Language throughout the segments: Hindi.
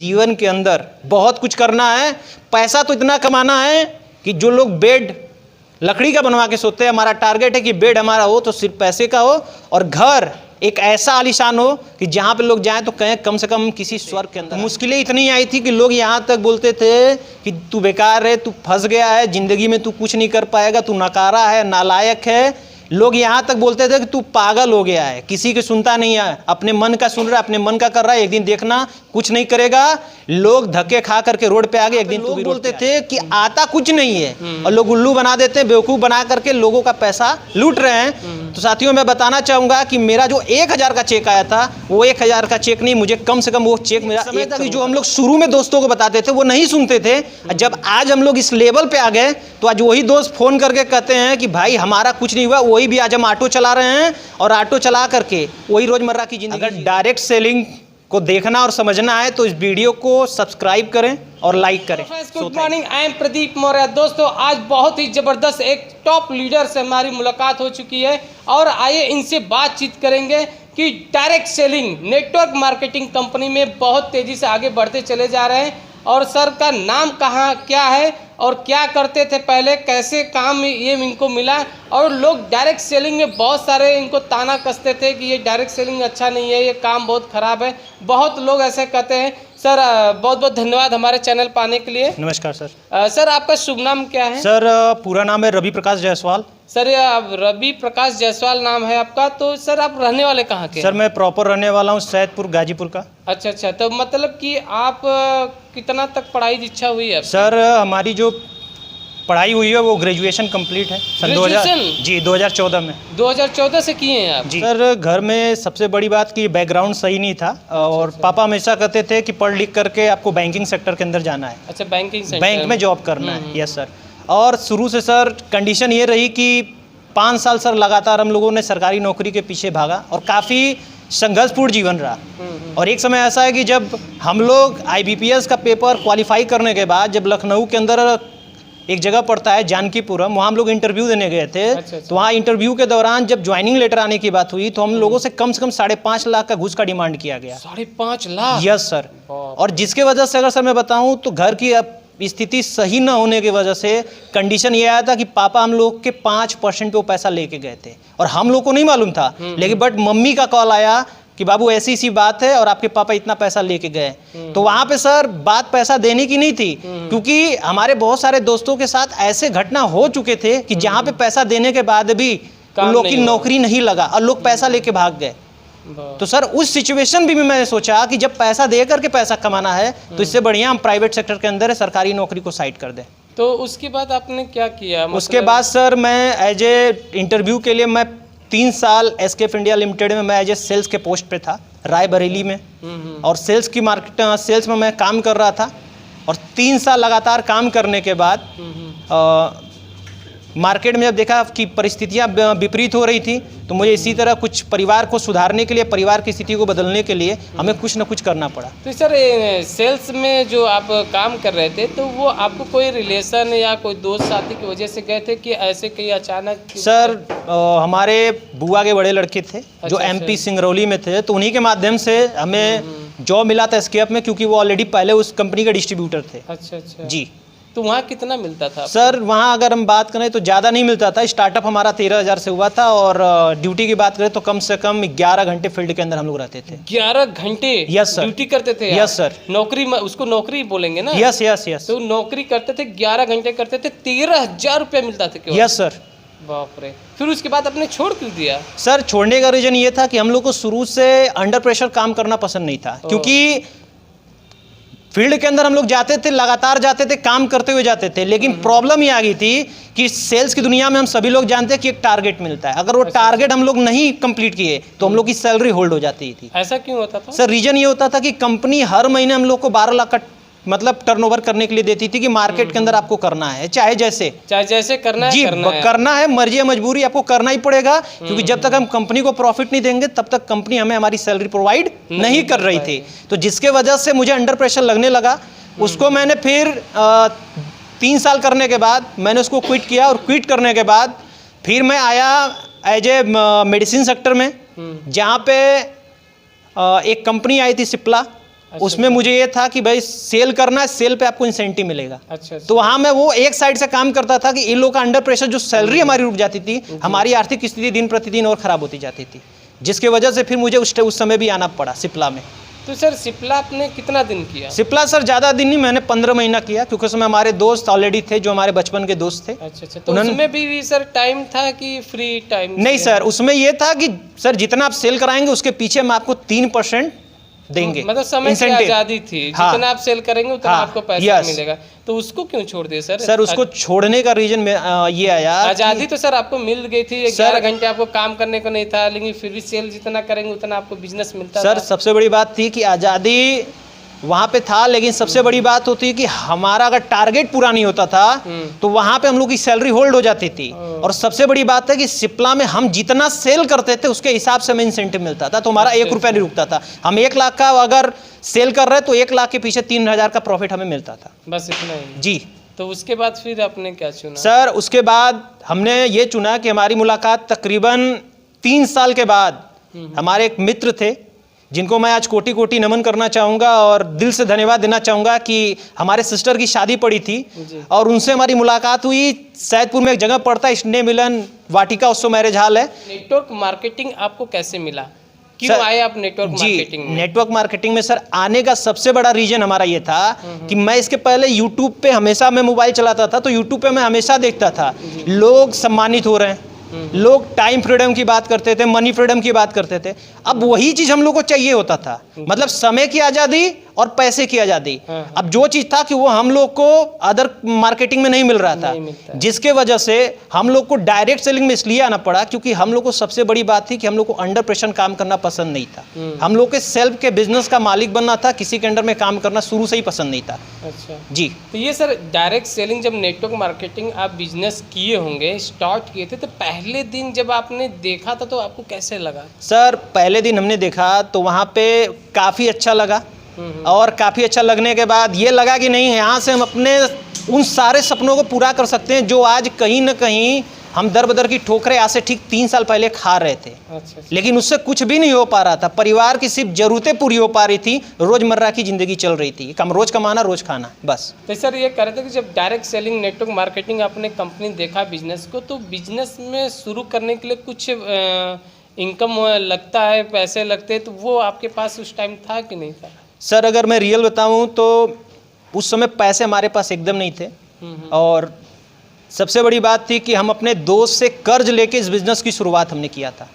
जीवन के अंदर बहुत कुछ करना है, पैसा तो इतना कमाना है कि जो लोग बेड लकड़ी का बनवा के सोते हैं, हमारा टारगेट है कि बेड हमारा हो तो सिर्फ पैसे का हो, और घर एक ऐसा आलीशान हो कि जहाँ पे लोग जाएं तो कहें कम से कम किसी स्वर्ग के अंदर। मुश्किलें इतनी आई थी कि लोग यहाँ तक बोलते थे कि तू बेकार है, तू फंस गया है जिंदगी में, तू कुछ नहीं कर पाएगा, तू नकारा है, नालायक है। लोग यहाँ तक बोलते थे कि तू पागल हो गया है, किसी की सुनता नहीं है, अपने मन का सुन रहा है, अपने मन का कर रहा है, एक दिन देखना कुछ नहीं करेगा। लोग धक्के खा करके रोड पे आ गए, एक दिन लोग बोलते थे कि आता कुछ नहीं है और लोग उल्लू बना देते हैं, बेवकूफ़ बना करके लोगों का पैसा लूट रहे हैं। तो साथियों, मैं बताना चाहूँगा कि मेरा जो 1000 का चेक आया था वो 1000 का चेक नहीं, मुझे कम से कम वो चेक मेरा समय था कि जो हम लोग शुरू में दोस्तों को बताते थे वो नहीं सुनते थे। जब आज हम लोग इस लेवल पे आ गए तो आज वही दोस्त फ़ोन करके कहते हैं कि भाई हमारा कुछ नहीं हुआ, वही भी आज हम ऑटो चला रहे हैं और ऑटो चला करके वही रोज़मर्रा की ज़िंदगी। अगर डायरेक्ट सेलिंग को देखना और समझना है तो इस वीडियो को सब्सक्राइब करें और लाइक करें। Good morning, I am Pradeep Maurya. दोस्तों, आज बहुत ही ज़बरदस्त एक टॉप लीडर से हमारी मुलाकात हो चुकी है और आइए इनसे बातचीत करेंगे कि direct selling network marketing company में बहुत तेज़ी से आगे बढ़ते चले जा रहे हैं। और सर का नाम कहाँ क्या है और क्या करते थे पहले, कैसे काम ये इनको मिला, और लोग डायरेक्ट सेलिंग में बहुत सारे इनको ताना कसते थे कि ये डायरेक्ट सेलिंग अच्छा नहीं है, ये काम बहुत ख़राब है। बहुत लोग ऐसे कहते हैं। सर, बहुत बहुत धन्यवाद हमारे चैनल पर आने के लिए। नमस्कार सर। सर, आपका शुभ नाम क्या है? सर, पूरा नाम है रवि प्रकाश जायसवाल। सर, अब रवि प्रकाश जायसवाल नाम है आपका। तो सर, आप रहने वाले कहाँ के? सर, मैं प्रॉपर रहने वाला हूँ सैदपुर गाजीपुर का। अच्छा, तो मतलब कि आप कितना तक पढ़ाई दीक्षा हुई है? सर, हमारी जो पढ़ाई हुई है वो ग्रेजुएशन कंप्लीट है सन 2014 में। 2014 से किए हैं आप? जी सर। घर में सबसे बड़ी बात कि बैकग्राउंड सही नहीं था और पापा हमेशा कहते थे कि पढ़ लिख करके आपको बैंकिंग सेक्टर के अंदर जाना है। अच्छा, बैंकिंग सेक्टर, बैंक में जॉब करना है। Yes sir. और शुरू से सर कंडीशन ये रही कि 5 साल सर लगातार हम लोगों ने सरकारी नौकरी के पीछे भागा और काफ़ी संघर्षपूर्ण जीवन रहा। और एक समय ऐसा है कि जब हम लोग IBPS का पेपर क्वालिफाई करने के बाद जब लखनऊ के अंदर एक जगह पड़ता है जानकीपुरम, वहाँ हम लोग इंटरव्यू देने गए थे। अच्छा। तो वहाँ इंटरव्यू के दौरान जब ज्वाइनिंग लेटर आने की बात हुई तो हम लोगों से कम 5.5 लाख का घूस का डिमांड किया गया। 5.5 लाख? Yes sir. और जिसके वजह से अगर सर मैं बताऊँ तो घर की स्थिति सही न होने की वजह से कंडीशन ये आया था कि पापा हम लोग के 5% पे वो पैसा लेके गए थे और हम लोग को नहीं मालूम था। लेकिन बट मम्मी का कॉल आया कि बाबू ऐसी सी बात है और आपके पापा इतना पैसा लेके गए। तो वहाँ पे सर बात पैसा देने की नहीं थी, क्योंकि हमारे बहुत सारे दोस्तों के साथ ऐसे घटना हो चुके थे कि जहाँ पे पैसा देने के बाद भी उन लोग की नौकरी नहीं लगा और लोग पैसा लेके भाग गए। तो सर उस सिचुएशन भी मैंने सोचा कि जब पैसा दे करके पैसा कमाना है तो इससे बढ़िया हम प्राइवेट सेक्टर के अंदर सरकारी नौकरी को साइड कर दें। तो उसके बाद आपने क्या किया? उसके बाद सर मैं एज ए इंटरव्यू के लिए मैं 3 साल एसकेएफ इंडिया लिमिटेड में मैं एज ए सेल्स के पोस्ट पे था रायबरेली में। और सेल्स की सेल्स में मैं काम कर रहा था और 3 साल लगातार काम करने के बाद मार्केट में जब देखा कि परिस्थितियां विपरीत हो रही थी तो मुझे इसी तरह कुछ परिवार को सुधारने के लिए, परिवार की स्थिति को बदलने के लिए हमें कुछ न कुछ करना पड़ा। तो सर, सेल्स में जो आप काम कर रहे थे तो वो आपको कोई रिलेशन या कोई दोस्त साथी की वजह से गए थे कि ऐसे कहीं अचानक? सर, हमारे बुआ के बड़े लड़के थे जो MP सिंगरौली में थे, तो उन्हीं के माध्यम से हमें जॉब मिला था एसकेएफ में, क्योंकि वो ऑलरेडी पहले उस कंपनी के डिस्ट्रीब्यूटर थे। अच्छा जी। तो वहाँ कितना मिलता था? सर, वहाँ अगर हम बात करें तो ज़्यादा नहीं मिलता था। स्टार्टअप हमारा 13,000 से हुआ था और ड्यूटी की बात करें तो कम से कम 11 घंटे फील्ड के अंदर हम लोग रहते थे। 11 घंटे? Yes sir. ड्यूटी करते थे? Yes sir. नौकरी, उसको नौकरी बोलेंगे ना? Yes yes yes. तो नौकरी करते थे, 11 घंटे करते थे, 13,000 रुपया मिलता था केवल? Yes sir. बाप रे। फिर उसके बाद आपने छोड़ क्यों दिया? सर, छोड़ने का रीज़न ये था कि हम लोग को शुरू से अंडर प्रेशर काम करना पसंद नहीं था, क्योंकि फील्ड के अंदर हम लोग जाते थे, लगातार जाते थे, काम करते हुए जाते थे, लेकिन प्रॉब्लम ये आ गई थी कि सेल्स की दुनिया में हम सभी लोग जानते हैं कि एक टारगेट मिलता है। अगर वो टारगेट हम लोग नहीं कंप्लीट किए तो हम लोग की सैलरी होल्ड हो जाती थी। ऐसा क्यों होता था? सर, रीजन ये होता था कि कंपनी हर महीने हम लोग को 12 लाख का मतलब टर्नओवर करने के लिए देती थी कि मार्केट के अंदर आपको करना है, चाहे जैसे करना है। जी, करना है, मर्जी या मजबूरी आपको करना ही पड़ेगा, क्योंकि जब तक हम कंपनी को प्रॉफिट नहीं देंगे तब तक कंपनी हमें हमारी सैलरी प्रोवाइड नहीं कर रही थी। तो जिसके वजह से मुझे अंडर प्रेशर लगने लगा। उसको मैंने फिर 3 साल करने के बाद मैंने उसको क्विट किया और क्विट करने के बाद फिर मैं आया एज ए मेडिसिन सेक्टर में, जहाँ पे एक कंपनी आई थी सिप्ला, उसमें मुझे ये था कि भाई सेल करना है, सेल पे आपको इंसेंटिव मिलेगा। अच्छा तो वहाँ मैं वो एक साइड से काम करता था कि इन लोग का अंडर प्रेशर जो सैलरी हमारी रुक जाती थी, हमारी आर्थिक स्थिति दिन प्रतिदिन और ख़राब होती जाती थी, जिसके वजह से फिर मुझे उस समय भी आना पड़ा सिप्ला में। तो सर सिप्ला आपने कितना दिन किया? सिप्ला सर ज़्यादा दिन नहीं, मैंने 15 महीना किया, क्योंकि उसमें हमारे दोस्त ऑलरेडी थे जो हमारे बचपन के दोस्त थे। अच्छा, तो उसमें भी सर टाइम था कि फ्री टाइम? नहीं सर, उसमें ये था कि सर जितना आप सेल कराएंगे उसके पीछे हम आपको 3% देंगे, मतलब समय की आजादी थी। हाँ, जितना आप सेल करेंगे उतना हाँ, आपको पैसा मिलेगा। तो उसको क्यों छोड़ दिए सर? सर उसको छोड़ने का रीजन में ये आया, आजादी तो सर आपको मिल गई थी, 11 घंटे आपको काम करने को नहीं था, लेकिन फिर भी सेल जितना करेंगे उतना आपको बिजनेस मिलता सर था। सबसे बड़ी बात थी कि आज़ादी वहाँ पे था, लेकिन सबसे बड़ी बात होती है कि हमारा अगर टारगेट पूरा नहीं होता था तो वहाँ पे हम लोग की सैलरी होल्ड हो जाती थी। और सबसे बड़ी बात है कि सिप्ला में हम जितना सेल करते थे उसके हिसाब से हमें इंसेंटिव मिलता था, तो हमारा 1 रुपया नहीं रुकता था। हम 1 लाख का अगर सेल कर रहे तो 1 लाख के पीछे 3,000 का प्रॉफिट हमें मिलता था, बस इतना ही जी। तो उसके बाद फिर आपने क्या चुना? सर उसके बाद हमने ये चुना कि हमारी मुलाकात तकरीबन 3 साल के बाद हमारे एक मित्र थे जिनको मैं आज कोटि कोटि नमन करना चाहूँगा और दिल से धन्यवाद देना चाहूँगा कि हमारे सिस्टर की शादी पड़ी थी और उनसे हमारी मुलाकात हुई। सैदपुर में एक जगह पड़ता है, स्नेह मिलन वाटिका उत्सव मैरिज हॉल है। नेटवर्क मार्केटिंग आपको कैसे मिला? क्यों आए आप नेटवर्क मार्केटिंग में? नेटवर्क मार्केटिंग में सर आने का सबसे बड़ा रीजन हमारा ये था कि मैं इसके पहले यूट्यूब पे हमेशा मैं मोबाइल चलाता था, तो यूट्यूब पे मैं हमेशा देखता था लोग सम्मानित हो रहे हैं, लोग टाइम फ्रीडम की बात करते थे, मनी फ्रीडम की बात करते थे। अब वही चीज़ हम लोग को चाहिए होता था, मतलब समय की आज़ादी और पैसे की आज़ादी। अब जो चीज़ था कि वो हम लोग को अदर मार्केटिंग में नहीं मिल रहा था, जिसके वजह से हम लोग को डायरेक्ट सेलिंग में इसलिए आना पड़ा क्योंकि हम लोग को सबसे बड़ी बात थी कि हम लोग को अंडर प्रेशर काम करना पसंद नहीं था। हम लोग के सेल्फ के बिजनेस का मालिक बनना था, किसी के अंडर में काम करना शुरू से ही पसंद नहीं था। अच्छा जी। तो ये सर डायरेक्ट सेलिंग, जब नेटवर्क मार्केटिंग आप बिजनेस किए होंगे, स्टार्ट किए थे, तो पहले दिन जब आपने देखा था तो आपको कैसे लगा? सर पहले दिन हमने देखा तो वहाँ पे काफ़ी अच्छा लगा और काफ़ी अच्छा लगने के बाद ये लगा कि नहीं, यहाँ से हम अपने उन सारे सपनों को पूरा कर सकते हैं जो आज कहीं ना कहीं हम दर बदर की ठोकरें आज से ठीक 3 साल पहले खा रहे थे। अच्छा। लेकिन उससे कुछ भी नहीं हो पा रहा था, परिवार की सिर्फ ज़रूरतें पूरी हो पा रही थी, रोज़मर्रा की ज़िंदगी चल रही थी, कम रोज़ कमाना रोज़ खाना बस। तो सर ये कह रहे थे कि जब डायरेक्ट सेलिंग नेटवर्क मार्केटिंग आपने कंपनी देखा बिजनेस को, तो बिजनेस में शुरू करने के लिए कुछ इनकम लगता है, पैसे लगते हैं, तो वो आपके पास उस टाइम था कि नहीं था? सर अगर मैं रियल बताऊं तो उस समय पैसे हमारे पास एकदम नहीं थे और सबसे बड़ी बात थी कि हम अपने दोस्त से कर्ज लेके इस बिज़नेस की शुरुआत हमने किया था।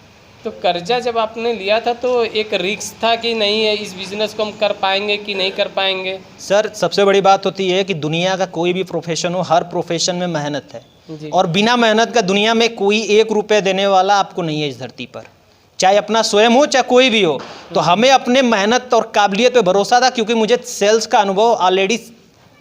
तो कर्जा जब आपने लिया था तो एक रिस्क था कि नहीं है इस बिज़नेस को हम कर पाएंगे कि नहीं कर पाएंगे? सर सबसे बड़ी बात होती है कि दुनिया का कोई भी प्रोफेशन हो, हर प्रोफेशन में मेहनत है और बिना मेहनत का दुनिया में कोई 1 रुपये देने वाला आपको नहीं है इस धरती पर, चाहे अपना स्वयं हो चाहे कोई भी हो। तो हमें अपने मेहनत और काबिलियत पे भरोसा था क्योंकि मुझे सेल्स का अनुभव ऑलरेडी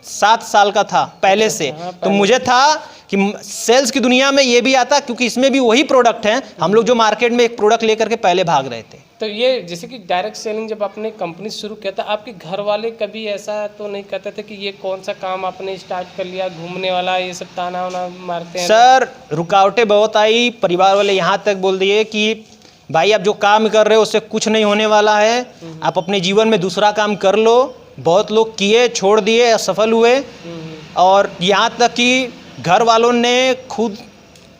7 साल का था पहले से। तो मुझे था कि सेल्स की दुनिया में ये भी आता क्योंकि इसमें भी वही प्रोडक्ट हैं, हम लोग जो मार्केट में एक प्रोडक्ट लेकर के पहले भाग रहे थे। तो ये जैसे कि डायरेक्ट सेलिंग जब आपने कंपनी शुरू किया था, आपके घर वाले कभी ऐसा तो नहीं कहते थे कि ये कौन सा काम आपने स्टार्ट कर लिया, घूमने वाला, ये सब ताना वाना मारते हैं? सर रुकावटें बहुत आई, परिवार वाले यहाँ तक बोल दिए कि भाई आप जो काम कर रहे हो उससे कुछ नहीं होने वाला है, आप अपने जीवन में दूसरा काम कर लो। बहुत लोग किए, छोड़ दिए, असफल हुए और यहाँ तक कि घर वालों ने खुद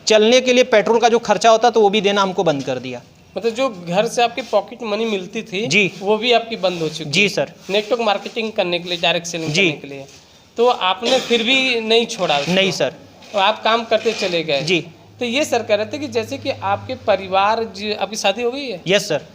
चलने के लिए पेट्रोल का जो खर्चा होता तो वो भी देना हमको बंद कर दिया। मतलब जो घर से आपकी पॉकेट मनी मिलती थी जी, वो भी आपकी बंद हो चुकी? जी सर। नेटवर्क मार्केटिंग करने के लिए, डायरेक्ट सेलिंग करने के लिए, तो आपने फिर भी नहीं छोड़ा? नहीं सर। तो आप काम करते चले गए? जी। तो ये सर कह रहे थे कि जैसे कि आपके परिवार, आपकी शादी हो गई है? Yes sir.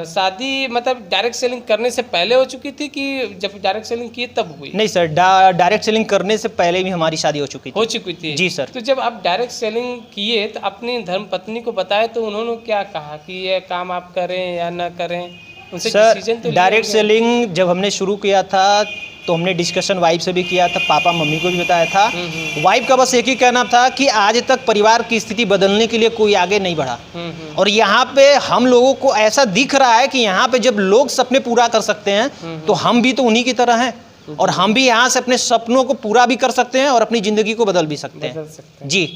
शादी मतलब डायरेक्ट सेलिंग करने से पहले हो चुकी थी कि जब डायरेक्ट सेलिंग किए तब हुई? नहीं सर, डायरेक्ट सेलिंग करने से पहले भी हमारी शादी हो चुकी थी। जी सर। तो जब आप डायरेक्ट सेलिंग किए तो अपनी धर्मपत्नी को बताया तो उन्होंने क्या कहा कि ये काम आप करें या ना करें? उनसे डिसीजन तो डायरेक्ट सेलिंग जब हमने शुरू किया था तो हमने डिस्कशन वाइफ से भी किया था, पापा मम्मी को भी बताया था। वाइफ का बस एक ही कहना था कि आज तक परिवार की स्थिति बदलने के लिए कोई आगे नहीं बढ़ा और यहाँ पे हम लोगों को ऐसा दिख रहा है कि यहाँ पे जब लोग सपने पूरा कर सकते हैं तो हम भी तो उन्हीं की तरह हैं और हम भी यहाँ से अपने सपनों को पूरा भी कर सकते हैं और अपनी ज़िंदगी को बदल भी सकते हैं। जी।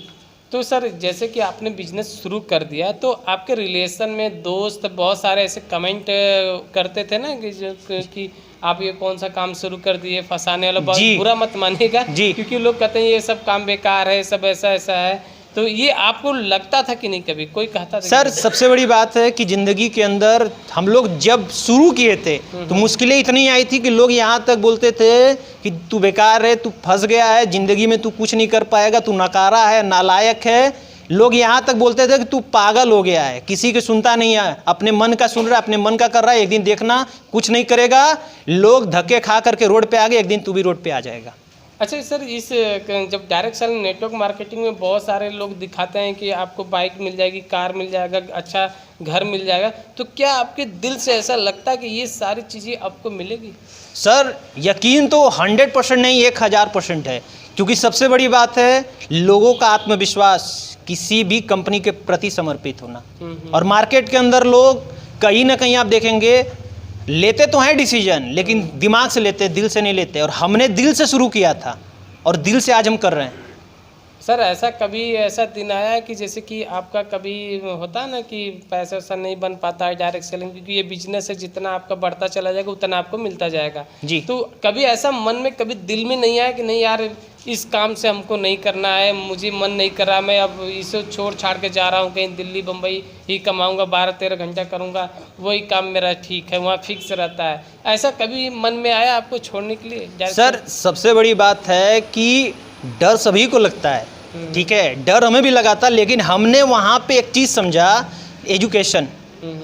तो सर जैसे कि आपने बिजनेस शुरू कर दिया तो आपके रिलेशन में दोस्त बहुत सारे ऐसे कमेंट करते थे ना कि आप ये कौन सा काम शुरू कर दिए, फंसाने वाला, बहुत जी। बुरा मत मानिएगा जी। क्योंकि लोग कहते हैं ये सब काम बेकार है, सब ऐसा ऐसा है। तो ये आपको लगता था कि नहीं, कभी कोई कहता था कि सर नहीं? सबसे बड़ी बात है कि ज़िंदगी के अंदर हम लोग जब शुरू किए थे तो मुश्किलें इतनी आई थी कि लोग यहाँ तक बोलते थे कि तू बेकार है, तू फंस गया है ज़िंदगी में, तू कुछ नहीं कर पाएगा, तू नकारा है, नालायक है। लोग यहाँ तक बोलते थे कि तू पागल हो गया है, किसी की सुनता नहीं है, अपने मन का सुन रहा है, अपने मन का कर रहा है, एक दिन देखना कुछ नहीं करेगा। लोग धक्के खा करके रोड पे आ गए, एक दिन तू भी रोड पे आ जाएगा। अच्छा सर, इस जब डायरेक्ट सेलिंग नेटवर्क मार्केटिंग में बहुत सारे लोग दिखाते हैं कि आपको बाइक मिल जाएगी, कार मिल जाएगा, अच्छा घर मिल जाएगा, तो क्या आपके दिल से ऐसा लगता है कि ये सारी चीज़ें आपको मिलेगी? सर यकीन तो 100% नहीं, 1000% है, क्योंकि सबसे बड़ी बात है लोगों का आत्मविश्वास, किसी भी कंपनी के प्रति समर्पित होना। और मार्केट के अंदर लोग कहीं ना कहीं आप देखेंगे लेते तो हैं डिसीजन, लेकिन दिमाग से लेते, दिल से नहीं लेते। और हमने दिल से शुरू किया था और दिल से आज हम कर रहे हैं। सर ऐसा कभी ऐसा दिन आया है कि जैसे कि आपका कभी होता है ना कि पैसा वैसा नहीं बन पाता है डायरेक्ट सेलिंग, क्योंकि ये बिजनेस है, जितना आपका बढ़ता चला जाएगा उतना आपको मिलता जाएगा जी। तो कभी ऐसा मन में, कभी दिल में नहीं आया कि नहीं यार इस काम से हमको नहीं करना है, मुझे मन नहीं कर रहा, मैं अब इसे छोड़ छाड़ के जा रहा हूँ कहीं दिल्ली बम्बई ही कमाऊँगा, 12-13 घंटा करूँगा, वही काम मेरा ठीक है, वहाँ फिक्स रहता है, ऐसा कभी मन में आया आपको छोड़ने के लिए? सर सबसे बड़ी बात है कि डर सभी को लगता है, ठीक है, डर हमें भी लगा था, लेकिन हमने वहाँ पे एक चीज़ समझा, एजुकेशन।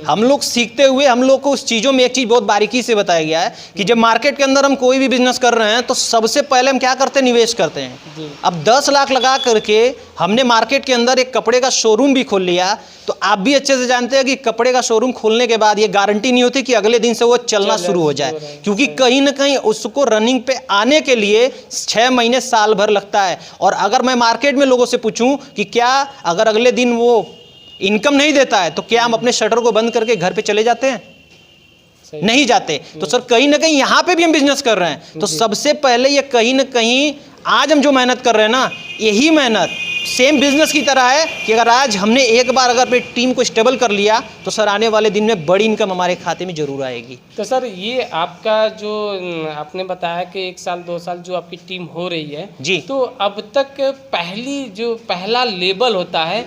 हम लोग सीखते हुए हम लोग को उस चीज़ों में एक चीज़ बहुत बारीकी से बताया गया है कि जब मार्केट के अंदर हम कोई भी बिजनेस कर रहे हैं तो सबसे पहले हम क्या करते हैं, निवेश करते हैं। अब 10 लाख लगा करके हमने मार्केट के अंदर एक कपड़े का शोरूम भी खोल लिया, तो आप भी अच्छे से जानते हैं कि कपड़े का शोरूम खोलने के बाद ये गारंटी नहीं होती कि अगले दिन से वो चलना शुरू हो जाए, क्योंकि कहीं ना कहीं उसको रनिंग पे आने के लिए 6 महीने साल भर लगता है। और अगर मैं मार्केट में लोगों से पूछूं कि क्या अगर अगले दिन वो इनकम नहीं देता है तो क्या हम अपने शटर को बंद करके घर पे चले जाते हैं? नहीं जाते। तो सर कहीं ना कहीं यहाँ पे भी हम बिजनेस कर रहे हैं, तो सबसे पहले ये कहीं ना कहीं आज हम जो मेहनत कर रहे हैं ना, यही मेहनत सेम बिजनेस की तरह है कि अगर आज हमने एक बार अगर अपनी टीम को स्टेबल कर लिया तो सर आने वाले दिन में बड़ी इनकम हमारे खाते में जरूर आएगी। तो सर ये आपका जो आपने बताया कि 1 साल 2 साल जो आपकी टीम हो रही है जी, तो अब तक पहला लेवल होता है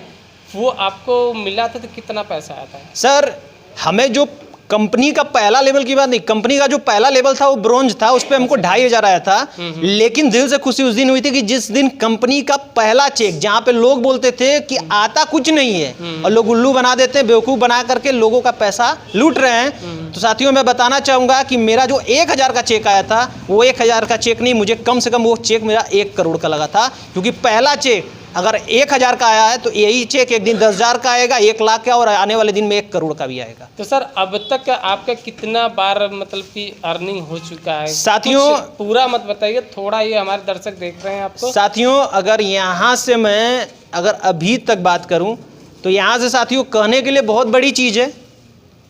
वो आपको मिला था तो कितना पैसा आया था? सर हमें जो कंपनी का पहला लेवल की बात नहीं, कंपनी का जो पहला लेवल था वो ब्रोंज था, उस पर हमको 2500 आया था। लेकिन दिल से खुशी उस दिन हुई थी कि जिस दिन कंपनी का पहला चेक, जहां पे लोग बोलते थे कि आता कुछ नहीं है और लोग उल्लू बना देते हैं, बेवकूफ़ बना करके लोगों का पैसा लूट रहे हैं, तो साथियों मैं बताना चाहूँगा कि मेरा जो 1000 का चेक आया था वो 1000 का चेक नहीं, मुझे कम से कम वो चेक मेरा 1 करोड़ का लगा था, क्योंकि पहला चेक अगर 1000 का आया है तो यही चेक एक दिन 10,000 का आएगा, 1 लाख का, और आने वाले दिन में 1 करोड़ का भी आएगा। तो सर अब तक आपका कितना बार मतलब कि अर्निंग हो चुका है साथियों? पूरा मत बताइए, थोड़ा ये हमारे दर्शक देख रहे हैं आपको। साथियों अगर यहाँ से मैं अगर अभी तक बात करूँ तो यहाँ से साथियों कहने के लिए बहुत बड़ी चीज़ है,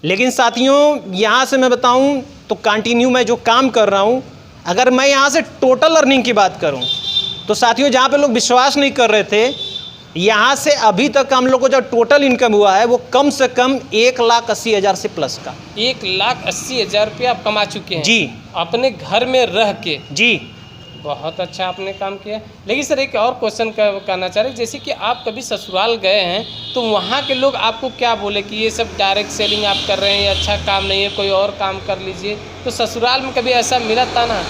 लेकिन साथियों यहाँ से मैं बताऊँ तो कंटिन्यू मैं जो काम कर रहा हूँ, अगर मैं यहाँ से टोटल अर्निंग की बात करूँ तो साथियों जहाँ पे लोग विश्वास नहीं कर रहे थे, यहाँ से अभी तक हम लोग को जो टोटल इनकम हुआ है वो कम से कम 1,80,000 से प्लस का। 1,80,000 रुपया आप कमा चुके हैं जी, अपने घर में रह के। जी बहुत अच्छा आपने काम किया। लेकिन सर एक और क्वेश्चन करना चाह रहे, जैसे कि आप कभी ससुराल गए हैं तो वहाँ के लोग आपको क्या बोले कि ये सब डायरेक्ट सेलिंग आप कर रहे हैं, ये अच्छा काम नहीं है, कोई और काम कर लीजिए, तो ससुराल में कभी ऐसा मिला था ना?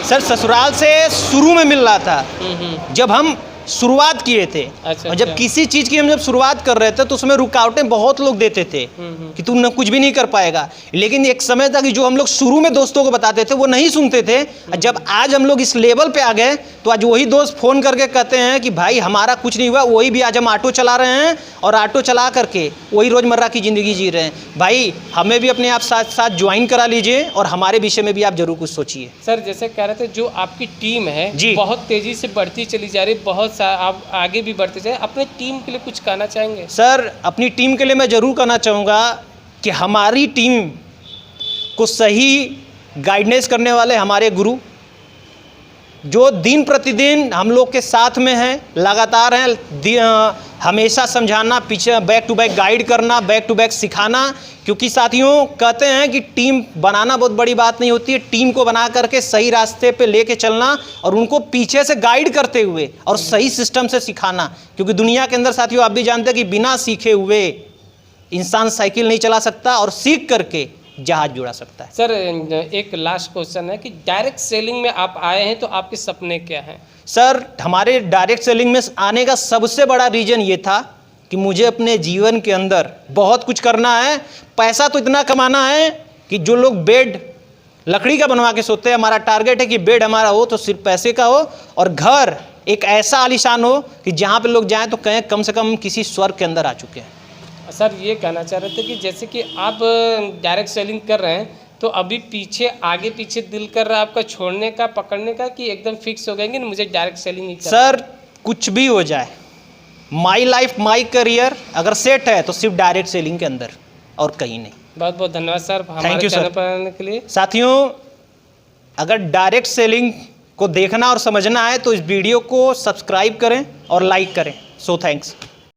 सर ससुराल से शुरू में मिल रहा था जब हम शुरुआत किए थे। अच्छा, और जब किसी चीज़ की हम जब शुरुआत कर रहे थे तो उसमें रुकावटें बहुत लोग देते थे कि तू न कुछ भी नहीं कर पाएगा, लेकिन एक समय था कि जो हम लोग शुरू में दोस्तों को बताते थे वो नहीं सुनते थे। जब आज हम लोग इस लेवल पे आ गए तो आज वही दोस्त फ़ोन करके कहते हैं कि भाई हमारा कुछ नहीं हुआ, वही भी आज हम ऑटो चला रहे हैं और ऑटो चला करके वही रोज़मर्रा की ज़िंदगी जी रहे हैं। भाई हमें भी अपने आप साथ साथ ज्वाइन करा लीजिए और हमारे विषय में भी आप ज़रूर कुछ सोचिए। सर जैसे कह रहे थे जो आपकी टीम है जी, बहुत तेज़ी से बढ़ती चली जा रही है, बहुत आप आगे भी बढ़ते जाए, अपने टीम के लिए कुछ कहना चाहेंगे? सर अपनी टीम के लिए मैं ज़रूर कहना चाहूँगा कि हमारी टीम को सही गाइडेंस करने वाले हमारे गुरु, जो दिन प्रतिदिन हम लोग के साथ में हैं, लगातार हैं, हमेशा समझाना, पीछे बैक टू बैक गाइड करना, बैक टू बैक सिखाना। क्योंकि साथियों कहते हैं कि टीम बनाना बहुत बड़ी बात नहीं होती है, टीम को बना करके सही रास्ते पे लेके चलना और उनको पीछे से गाइड करते हुए और सही सिस्टम से सिखाना। क्योंकि दुनिया के अंदर साथियों आप भी जानते हैं कि बिना सीखे हुए इंसान साइकिल नहीं चला सकता और सीख करके जहाज जुड़ा सकता है। सर एक लास्ट क्वेश्चन है कि डायरेक्ट सेलिंग में आप आए हैं तो आपके सपने क्या हैं? सर हमारे डायरेक्ट सेलिंग में आने का सबसे बड़ा रीज़न ये था कि मुझे अपने जीवन के अंदर बहुत कुछ करना है। पैसा तो इतना कमाना है कि जो लोग बेड लकड़ी का बनवा के सोते हैं, हमारा टारगेट है कि बेड हमारा हो तो सिर्फ पैसे का हो और घर एक ऐसा आलीशान हो कि जहाँ पे लोग जाएं तो कहें कम से कम किसी स्वर्ग के अंदर आ चुके हैं। सर ये कहना चाह रहे थे कि जैसे कि आप डायरेक्ट सेलिंग कर रहे हैं तो अभी पीछे आगे पीछे दिल कर रहा है आपका छोड़ने का, पकड़ने का, कि एकदम फिक्स हो गए कि मुझे डायरेक्ट सेलिंग ही करना? सर कुछ भी हो जाए, माई लाइफ माई करियर अगर सेट है तो सिर्फ डायरेक्ट सेलिंग के अंदर और कहीं नहीं। बहुत बहुत धन्यवाद सर Thank हमारे you, चैनल sir. पर आने के लिए। साथियों अगर डायरेक्ट सेलिंग को देखना और समझना है तो इस वीडियो को सब्सक्राइब करें और लाइक करें। So thanks.